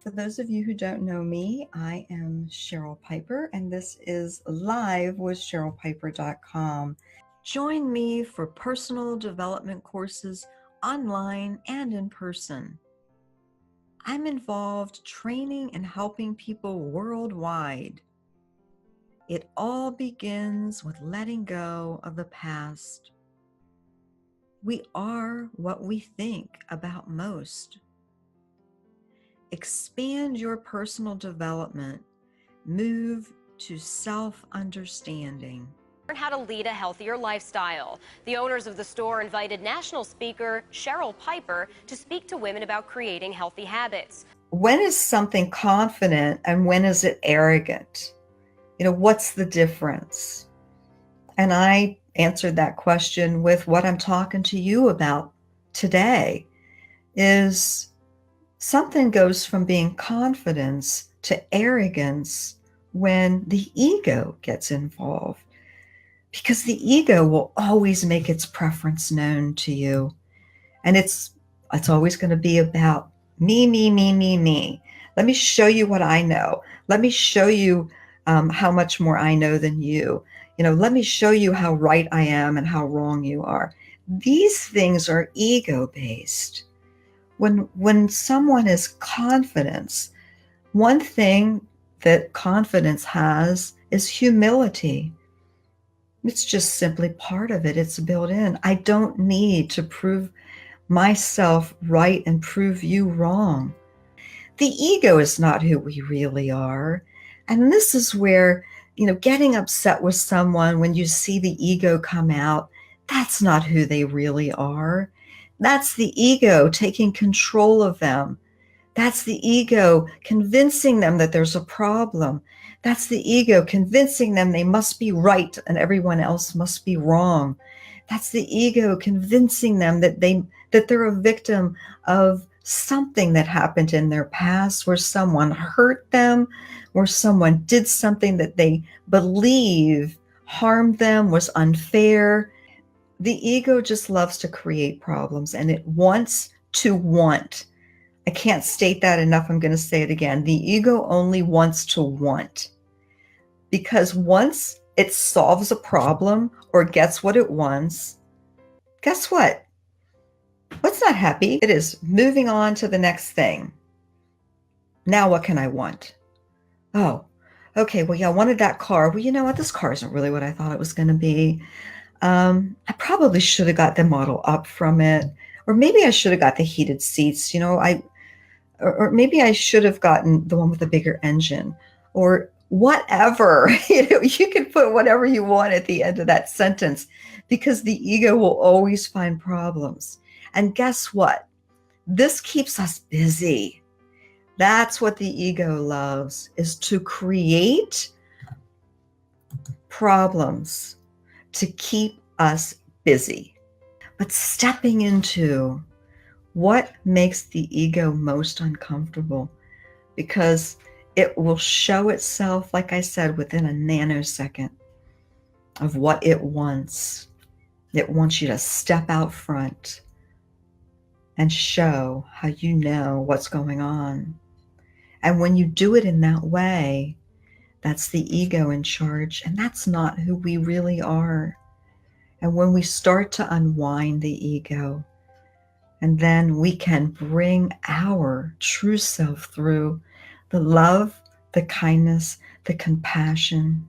For those of you who don't know me, I am Cheryl Piper, and this is Live with CherylPiper.com. Join me for personal development courses online and in person. I'm involved training and helping people worldwide. It all begins with letting go of the past. We are what we think about most. Expand your personal development. Move to self-understanding. Learn how to lead a healthier lifestyle. The owners of the store invited national speaker Cheryl Piper to speak to women about creating healthy habits. When is something confident and when is it arrogant? What's the difference? And I answered that question with what I'm talking to you about today is something goes from being confidence to arrogance when the ego gets involved, because the ego will always make its preference known to you. And it's always going to be about me, me, me, me, me. Let me show you what I know. Let me show you how much more I know than you. Let me show you how right I am and how wrong you are. These things are ego-based. When someone is confidence, one thing that confidence has is humility. It's just simply part of it. It's built in. I don't need to prove myself right and prove you wrong. The ego is not who we really are. And this is where, getting upset with someone when you see the ego come out, that's not who they really are. That's the ego taking control of them. That's the ego convincing them that there's a problem. That's the ego convincing them they must be right and everyone else must be wrong. That's the ego convincing them that they're a victim of something that happened in their past, where someone hurt them, where someone did something that they believe harmed them, was unfair. The ego just loves to create problems, and it wants to want. I can't state that enough. I'm going to say it again. The ego only wants to want, because once it solves a problem or gets what it wants, guess what? What's not happy? It is moving on to the next thing. Now what can I want? Oh, okay. Well, yeah, I wanted that car. Well, you know what? This car isn't really what I thought it was going to be. I probably should have got the model up from it, or maybe I should have got the heated seats. Or maybe I should have gotten the one with the bigger engine, or whatever. You can put whatever you want at the end of that sentence, because the ego will always find problems. And guess what? This keeps us busy. That's what the ego loves, is to create problems to keep us busy. But stepping into what makes the ego most uncomfortable, because it will show itself, like I said, within a nanosecond of what it wants. It wants you to step out front and show how you know what's going on. And when you do it in that way, that's the ego in charge, and that's not who we really are. And when we start to unwind the ego, and then we can bring our true self through the love, the kindness, the compassion,